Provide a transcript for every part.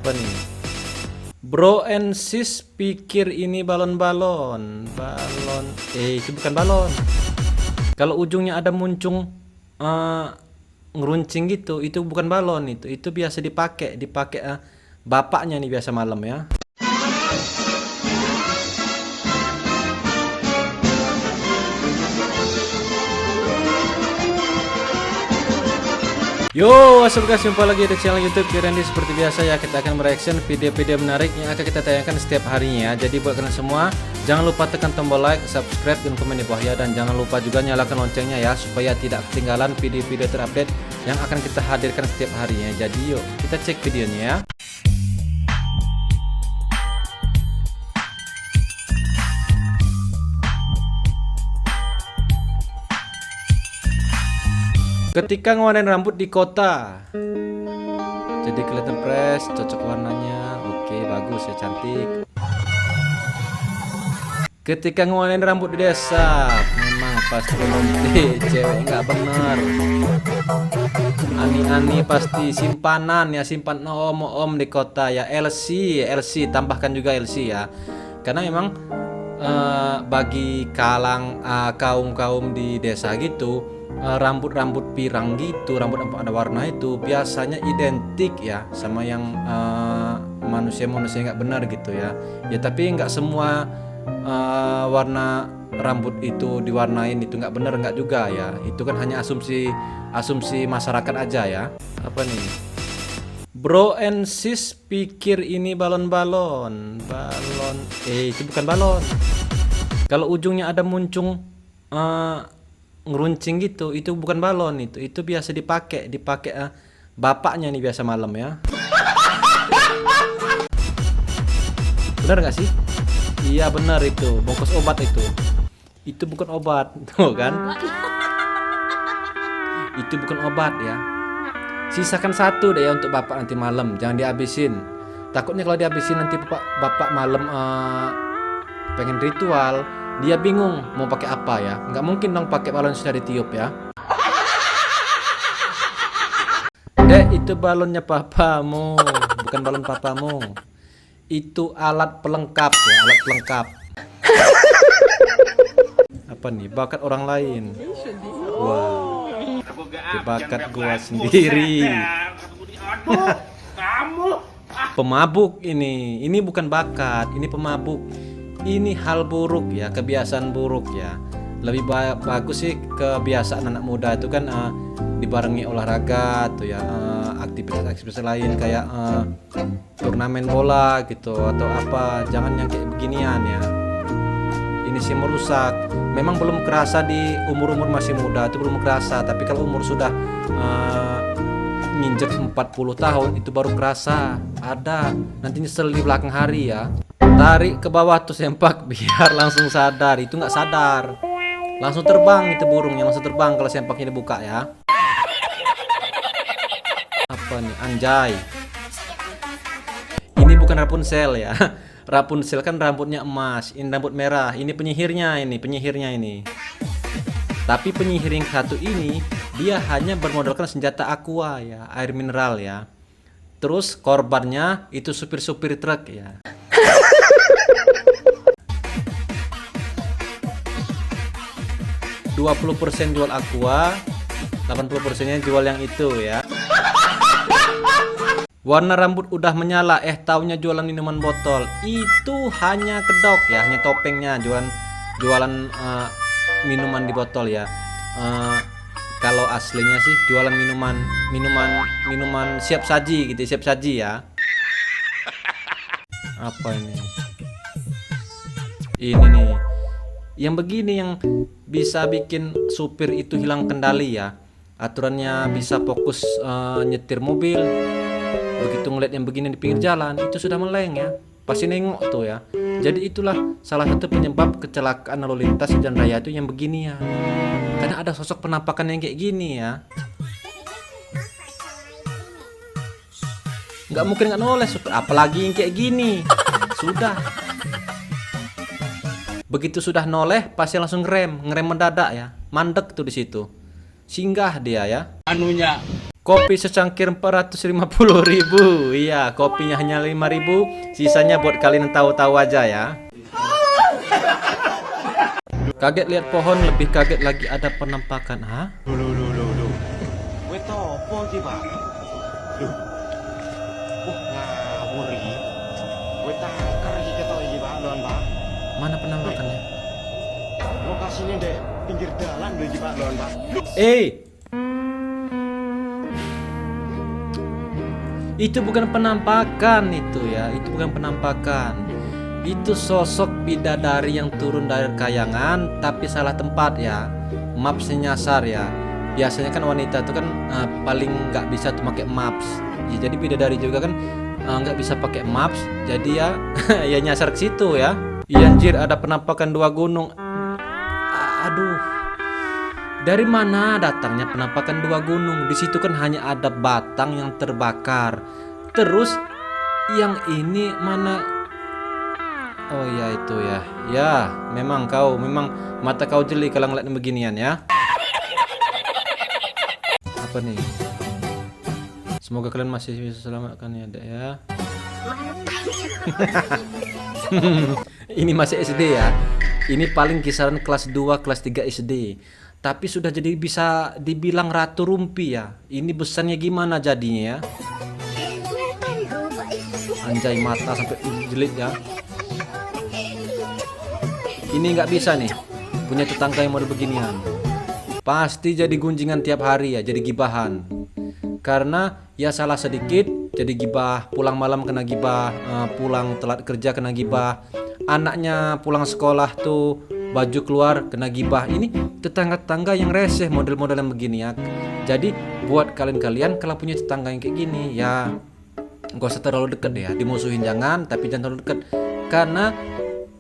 Apa nih? Bro and sis pikir ini balon-balon. Balon. Itu bukan balon. Kalau ujungnya ada muncung ngeruncing gitu, itu bukan balon itu. Itu biasa dipakai bapaknya nih biasa malam ya. Yo, what's up guys, jumpa lagi di channel YouTube Randy. Seperti biasa ya, kita akan mereaction video-video menarik yang akan kita tayangkan setiap harinya. Jadi buat kalian semua, jangan lupa tekan tombol like, subscribe, dan komen di bawah ya. Dan jangan lupa juga nyalakan loncengnya ya, supaya tidak ketinggalan video-video terupdate yang akan kita hadirkan setiap harinya. Jadi yuk, kita cek videonya ya. Ketika ngewarnain rambut di kota, jadi kelihatan fresh, cocok warnanya. Oke, bagus ya, cantik. Ketika ngewarnain rambut di desa, memang pasti cewek nggak bener. Ani-ani pasti simpanan ya, simpan om di kota ya. LC tambahkan juga LC ya, karena memang bagi kaum di desa gitu, rambut pirang gitu, rambut ada warna itu biasanya identik ya sama yang manusia nggak benar gitu ya. Ya tapi nggak semua warna rambut itu diwarnain itu nggak benar, nggak juga ya. Itu kan hanya asumsi masyarakat aja ya. Apa nih? Bro and sis pikir ini balon-balon. Itu bukan balon. Kalau ujungnya ada muncung ngeruncing gitu, itu bukan balon itu biasa dipakai bapaknya nih biasa malam ya. Benar nggak sih? Iya benar, itu bungkus obat itu bukan obat tuh kan. Itu bukan obat ya. Sisakan satu deh ya untuk bapak nanti malam, jangan dihabisin. Takutnya kalau dihabisin nanti bapak malam pengen ritual, dia bingung mau pakai apa ya. Nggak mungkin dong pakai balon sudah ditiup ya. Dek, itu balonnya papamu, bukan balon papamu. Itu alat pelengkap ya, alat pelengkap. Apa nih? Bakat orang lain. Wah, bakat gua sendiri. Pemabuk ini bukan bakat, ini pemabuk. Ini hal buruk ya, kebiasaan buruk ya. Lebih bagus sih kebiasaan anak muda itu kan dibarengi olahraga tuh ya, aktivitas lain kayak turnamen bola gitu atau apa. Jangan yang kayak beginian ya. Ini sih merusak. Memang belum kerasa di umur masih muda itu belum kerasa, tapi kalau umur sudah nginjek 40 tahun itu baru kerasa. Ada, nanti nyesel di belakang hari ya. Tarik ke bawah tuh sempak biar langsung sadar. Itu nggak sadar, langsung terbang itu burungnya, langsung terbang kalau sempaknya dibuka ya. Apa nih? Anjay, ini bukan Rapunzel ya. Rapunzel kan rambutnya emas, ini rambut merah. Ini penyihirnya ini. Tapi penyihir yang satu ini dia hanya bermodalkan senjata aqua ya, air mineral ya. Terus korbannya itu supir truk ya. 20% jual aqua, 80%-nya jual yang itu ya. Warna rambut udah menyala, taunya jualan minuman botol. Itu hanya kedok ya, hanya topengnya jualan minuman di botol ya. Kalau aslinya sih jualan minuman siap saji gitu, siap saji ya. Apa ini? Ini nih. Yang begini yang bisa bikin supir itu hilang kendali ya. Aturannya bisa fokus nyetir mobil. Begitu ngeliat yang begini di pinggir jalan, itu sudah meleng ya. Pasti nengok tuh ya. Jadi itulah salah satu penyebab kecelakaan lalu lintas di jalan raya itu yang begini ya. Karena ada sosok penampakan yang kayak gini ya. Nggak mungkin nggak noleh supir, apalagi yang kayak gini. Sudah. Begitu sudah noleh, pasti langsung ngerem mendadak ya. Mandek tuh di situ. Singgah dia ya. Kopi secangkir 450.000. Iya, kopinya hanya 5.000. Sisanya buat kalian yang tahu-tahu aja ya. Kaget lihat pohon, lebih kaget lagi ada penampakan. Hah? Duh. Kowe topo iki, Pak? Duh. Ngawur iki. Kowe taker iki ketok iki, Pak, lon, Pak. Mana penampakannya? Lokasinya dek pinggir jalan lho iki, Pak, lon, Pak. Itu bukan penampakan itu ya, itu bukan penampakan. Itu sosok bidadari yang turun dari kayangan tapi salah tempat ya. Mapsnya nyasar ya. Biasanya kan wanita itu kan paling nggak bisa tuh pakai maps. Ya, jadi bidadari juga kan nggak bisa pakai maps. Jadi ya ya nyasar ke situ ya. Iya anjir, ada penampakan 2 gunung. Aduh. Dari mana datangnya penampakan 2 gunung? Di situ kan hanya ada batang yang terbakar. Terus yang ini mana? Oh ya itu ya. Ya, memang mata kau jeli kalau ngeliat beginian ya. Apa nih? Semoga kalian masih bisa selamatkan ya, Dek ya. Ini masih SD ya. Ini paling kisaran kelas 2, kelas 3 SD. Tapi sudah jadi bisa dibilang ratu rumpi ya. Ini besarnya gimana jadinya ya? Anjay, mata sampai jelit ya. Ini nggak bisa nih punya tetangga yang model beginian. Pasti jadi gunjingan tiap hari ya, jadi gibahan. Karena ya salah sedikit jadi gibah, pulang malam kena gibah, pulang telat kerja kena gibah, anaknya pulang sekolah tuh baju keluar kena gibah. Ini tetangga-tetangga yang reseh model-model yang begini ya. Jadi buat kalian-kalian kalau punya tetangga yang kayak gini ya gak usah terlalu deket ya. Dimusuhin jangan, tapi jangan terlalu deket. Karena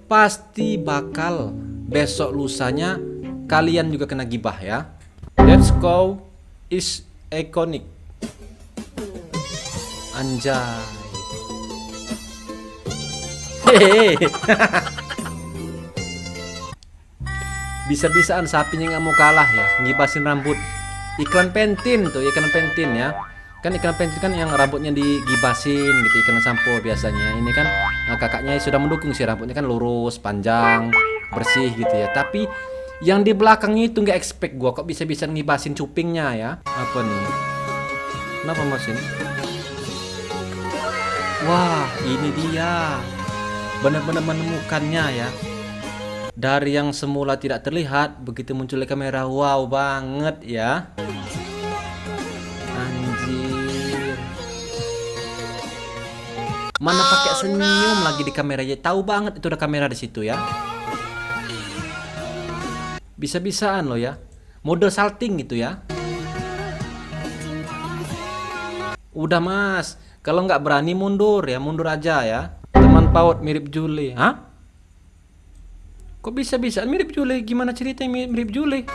pasti bakal besok lusanya kalian juga kena gibah ya. Let's go is iconic. Anjay. Hehehe. Bisa-bisaan sapinya nggak mau kalah ya, ngibasin rambut. Iklan Pentin tuh, iklan Pentin ya. Kan iklan Pentin kan yang rambutnya digibasin gitu, iklan sampo biasanya. Ini kan kakaknya sudah mendukung sih, rambutnya kan lurus, panjang, bersih gitu ya. Tapi yang di belakangnya itu nggak expect gua kok bisa-bisa ngibasin cupingnya ya. Apa nih? Kenapa mas ini? Wah, ini dia. Benar-benar menemukannya ya. Dari yang semula tidak terlihat, begitu muncul di kamera, wow banget ya. Anjir. Mana pakai senyum lagi di kamera ya. Tahu banget itu ada kamera di situ ya. Bisa-bisaan loh ya. Model salting gitu ya. Udah mas, kalau nggak berani mundur ya, mundur aja ya. Teman PAUD mirip Juli. Hah? Kok bisa-bisa mirip Juli? Gimana ceritanya mirip Juli?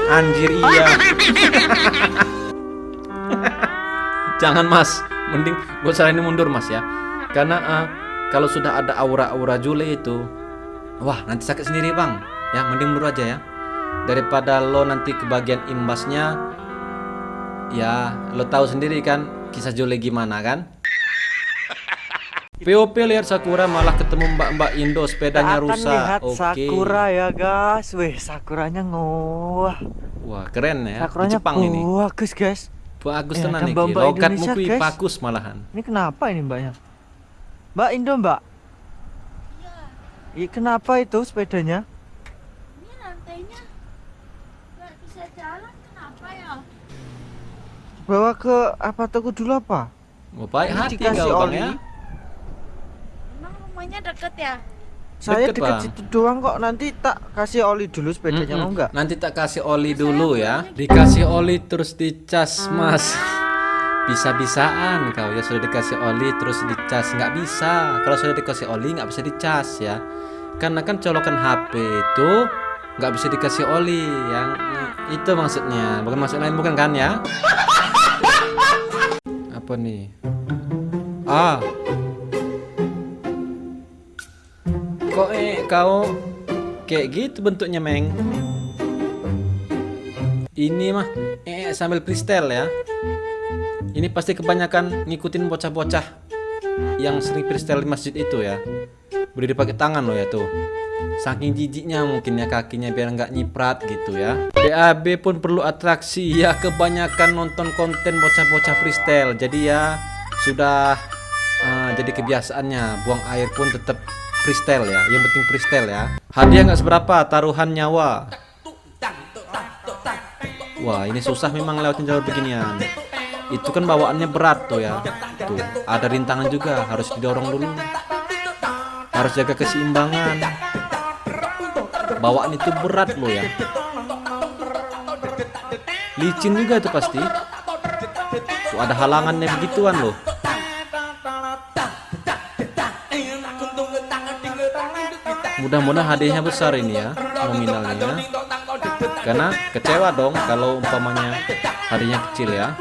Anjir iya. Jangan mas, mending gue saranin mundur mas ya. Karena kalau sudah ada aura-aura Juli itu, wah nanti sakit sendiri bang. Ya mending mundur aja ya. Daripada lo nanti kebagian imbasnya. Ya lo tahu sendiri kan kisah Juli gimana kan. POP lihat Sakura malah ketemu mbak-mbak Indo sepedanya rusak. Lihat Oke. Sakura ya guys. Wih, Sakuranya ngewah. Wah keren ya. Sakuranya Di Jepang ini. bagus guys. Bagus Ya, tenan ada nih. mbak-mbak Logat Indonesia, muku guys. bagus malahan. Ini kenapa ini mbaknya? Mbak Indo mbak? Iya. Kenapa itu sepedanya? Ini rantainya nggak bisa jalan, kenapa ya? Bawa ke apa toko dulu apa? Oh, baik Ini hati dikasih kau bang oli. ya. Emang rumahnya deket ya? Saya Deket, deket Bang. situ doang kok. Nanti tak kasih oli dulu sepedanya mau nggak? Nanti tak kasih oli dulu ya. Dikasih oli terus dicas mas. Bisa-bisaan kau ya, sudah dikasih oli terus dicas. Nggak bisa. Kalau sudah dikasih oli nggak bisa dicas ya. Karena kan colokan HP itu nggak bisa dikasih oli. Yang itu maksudnya. Bukan maksud lain bukan kan ya? Apa nih? Kok kau kayak gitu bentuknya meng? Ini mah sambil freestyle ya. Ini pasti kebanyakan ngikutin bocah-bocah yang sering freestyle di masjid itu ya. Berdiri pakai tangan loh ya tuh. Saking jijiknya mungkin ya kakinya biar nggak nyiprat gitu ya. BAB pun perlu atraksi ya, kebanyakan nonton konten bocah-bocah freestyle. Jadi ya sudah jadi kebiasaannya, buang air pun tetap freestyle ya. Yang penting freestyle ya. Hadiah nggak seberapa, taruhan nyawa. Wah, ini susah memang lewatin jalur beginian. Itu kan bawaannya berat tuh ya. Tuh, ada rintangan juga, harus didorong dulu. Harus jaga keseimbangan. Bawaan itu berat loh ya. Licin juga itu pasti. Tuh ada halangannya begituan loh. Mudah-mudahan hadiahnya besar ini ya, nominalnya. Karena kecewa dong kalau umpamanya hadiahnya kecil ya.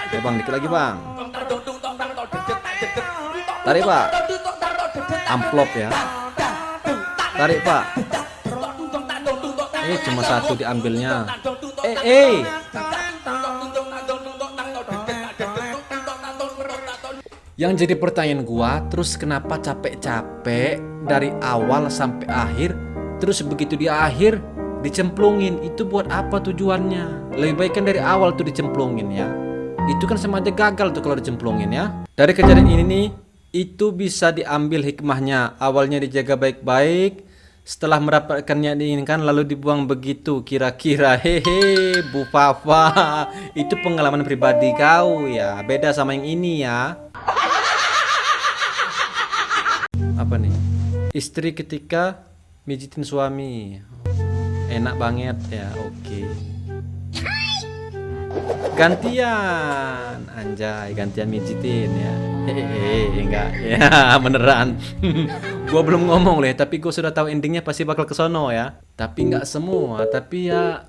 Ya bang, dikit lagi bang. Tarik pak. Amplop ya. Tarik pak. Cuma satu diambilnya. Yang jadi pertanyaan gua, terus kenapa capek-capek dari awal sampai akhir, terus begitu di akhir dicemplungin? Itu buat apa tujuannya? Lebih baik kan dari awal tuh dicemplungin ya. Itu kan sama aja gagal tuh kalau dicemplungin ya. Dari kejadian ini nih, itu bisa diambil hikmahnya. Awalnya dijaga baik-baik, setelah mendapatkannya diinginkan lalu dibuang begitu. Kira-kira hehe Bu Fafa, itu pengalaman pribadi kau ya. Beda sama yang ini ya. Apa nih? Istri ketika mijitin suami. Enak banget ya, oke. Gantian, anjay, gantian mijitin ya. Hehehe, enggak ya, beneran. Gua belum ngomong loh ya, tapi gua sudah tahu endingnya pasti bakal kesono ya. Tapi nggak semua, tapi ya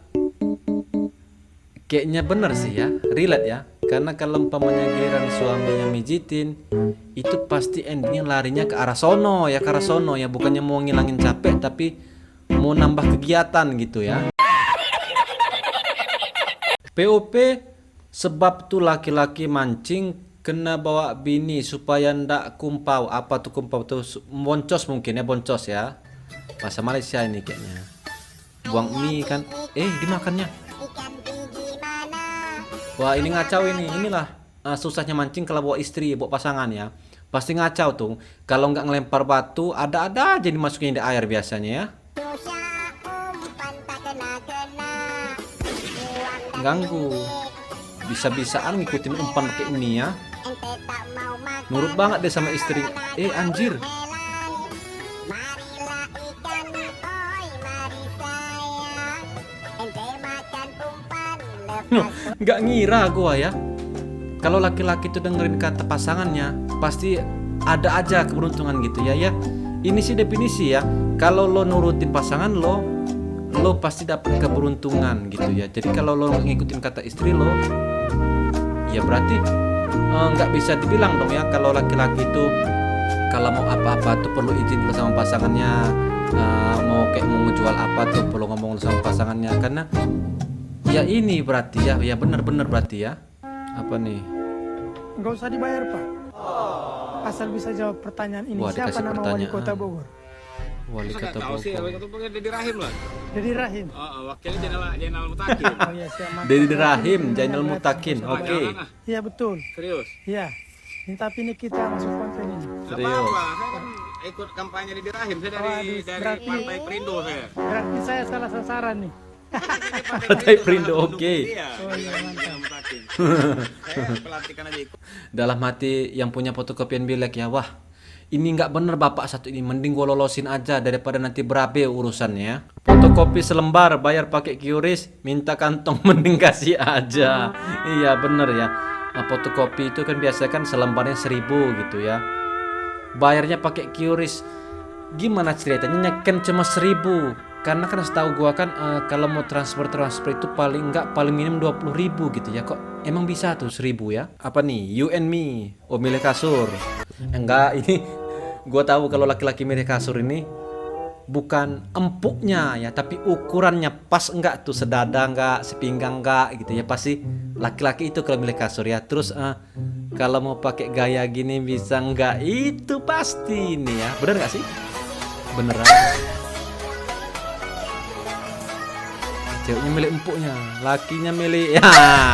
kayaknya bener sih ya, relate ya. Karena kalau umpamanya giliran suaminya mijitin, itu pasti endingnya larinya ke arah sono ya, ke arah sono ya, bukannya mau ngilangin capek tapi mau nambah kegiatan gitu ya. POP sebab tuh laki-laki mancing kena bawa bini supaya ndak kumpau. Apa tuh kumpau tuh? Boncos mungkin ya, boncos ya. Bahasa Malaysia ini kayaknya. Buang mie kan, dimakannya. Wah ini ngacau ini, inilah susahnya mancing kalau bawa istri, bawa pasangan ya. Pasti ngacau tuh. Kalau nggak ngelempar batu, ada-ada aja dimasukin di air biasanya ya. Ganggu. Bisa-bisaan ngikutin umpan pakai mie ya. Nurut banget deh sama istri. Anjir. Nggak ngira gua ya. Kalau laki-laki tuh dengerin kata pasangannya, pasti ada aja keberuntungan gitu ya. Ini sih definisi ya. Kalau lo nurutin pasangan lo pasti dapat keberuntungan gitu ya. Jadi kalau lo ngikutin kata istri lo, ya berarti nggak bisa dibilang dong ya kalau laki-laki itu kalau mau apa-apa tuh perlu izin dulu sama pasangannya. Mau ngejual apa tuh perlu ngomong sama pasangannya. Karena ya ini berarti ya benar-benar berarti ya. Apa nih? Nggak usah dibayar Pak. Asal bisa jawab pertanyaan ini. Wah, Siapa dikasih nama wali pertanyaan. kota Bogor? Wali kota Tahu sih, Bogor. wali kota Bogor Dedi Rahim lah. Dedi Rahim. Wakilnya Jainal Mutakin. Oh iya siap. Dedi Rahim, Jainal Mutakin. Oke. Iya betul. Serius. Iya. Ini tapi ini kita masuk konten ini. Serius. Saya kan ikut kampanye Dedi Rahim. Saya dari berarti- Partai Perindo saya. Berarti saya salah sasaran nih. Partai Perindo, oke. Iya, Jainal Mutakin. Saya pelantikan aja ikut. Dalam hati yang punya fotokopian bilek ya, wah ini nggak bener bapak satu ini, mending gua lolosin aja daripada nanti berabe urusannya. Fotokopi selembar bayar pakai QRIS, minta kantong mending kasih aja. Iya bener ya. Fotokopi itu kan biasa kan selembarnya 1.000 gitu ya, bayarnya pakai QRIS. Gimana ceritanya nyeken cuma 1.000? Karena kan setahu gua kan kalau mau transfer itu paling minim 20.000 gitu ya. Kok emang bisa tuh 1.000 ya? Apa nih? You and me. Oh milih kasur. Enggak, ini gua tahu kalau laki-laki milih kasur ini bukan empuknya ya, tapi ukurannya pas enggak tuh, sedada enggak, sepinggang enggak gitu ya. Pasti laki-laki itu kalau milih kasur ya. Terus kalau mau pakai gaya gini bisa enggak, itu pasti ini ya. Bener nggak sih? Beneran. Ceweknya milih empuknya, lakinya milih ya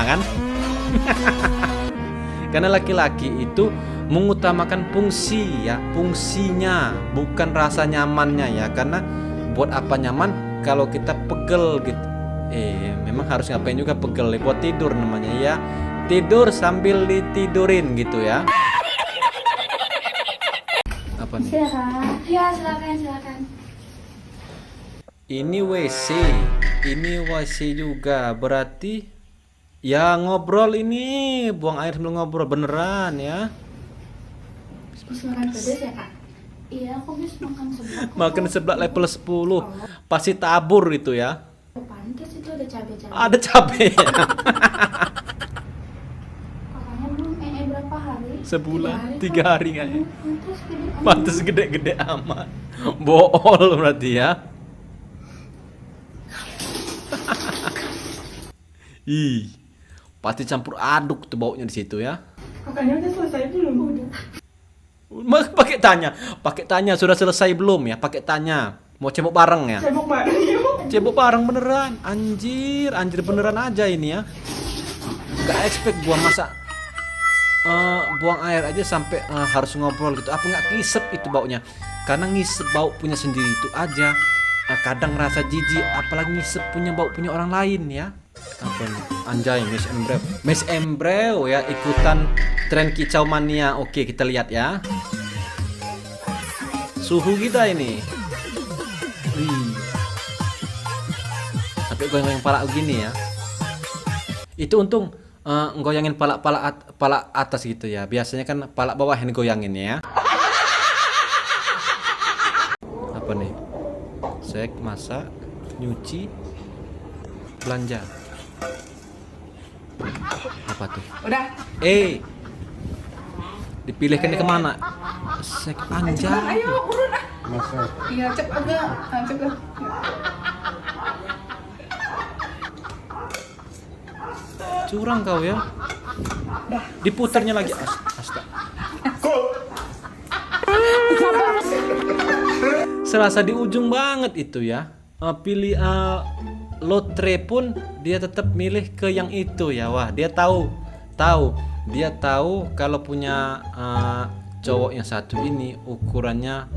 kan. Karena laki-laki itu mengutamakan fungsi ya, fungsinya bukan rasa nyamannya ya. Karena buat apa nyaman kalau kita pegel gitu. Memang harus ngapain juga pegel, buat tidur namanya ya. Tidur sambil ditidurin gitu ya. Apa nih? Silakan. Ya, silakan. Ini WC juga, berarti ya ngobrol ini, buang air sambil ngobrol beneran ya. Habis makan pedas ya, Kak? Iya, aku habis makan seblak. Makan seblak level 10, pasti tabur itu ya. Oh, pantas itu ada cabai-cabai. Ada cabai. Kakaknya belum berapa hari? Sebulan, 3 Kak. hari kayaknya. Pantas gede amat. Pantes gede-gede amat. Bool berarti ya. Ih, pasti campur aduk tuh baunya di situ ya. Kakaknya udah selesai belum? Pakai tanya sudah selesai belum ya? Pakai tanya. Mau cebok bareng ya? Cebok bareng yuk. Cebok bareng beneran. Anjir beneran aja ini ya. Gak expect gua masa buang air aja sampai harus ngobrol gitu. Apa nggak ngisep itu baunya? Karena ngisep bau punya sendiri itu aja. Kadang rasa jijik, apalagi ngisep punya bau punya orang lain ya. Apa nih? Anjay, Miss Embreo ya, ikutan tren kicau mania. Oke, kita lihat ya. Suhu kita ini. Wih. Sampai goyang-goyang pala begini ya. Itu untung goyangin pala atas gitu ya. Biasanya kan pala bawah yang goyangin ya. Apa nih? Sek, masak, nyuci, belanja. Apa tuh? Udah. Dipilihkannya kemana? Sek, anjay. Ayo urun ah. Iya cep agak. Cep. Curang kau ya. Diputarnya lagi. Astaga. Serasa di ujung banget itu ya. Pilih lotre pun dia tetap milih ke yang itu ya. Wah, dia tahu. Dia tahu kalau punya cowok yang satu ini ukurannya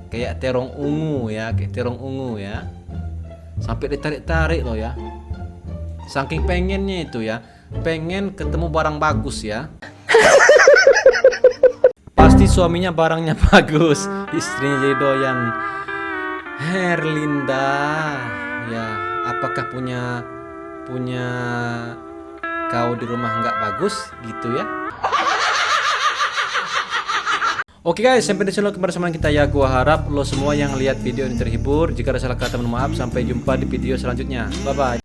kayak terong ungu ya, Sampai ditarik-tarik loh ya. Saking pengennya itu ya, pengen ketemu barang bagus ya. Pasti suaminya barangnya bagus, istrinya jadi doyan. Herlinda, ya apakah punya kau di rumah nggak bagus gitu ya? Oke guys, sampai di sini kebersamaan kita ya. Gua harap lo semua yang lihat video ini terhibur. Jika ada salah kata mohon maaf. Sampai jumpa di video selanjutnya. Bye bye.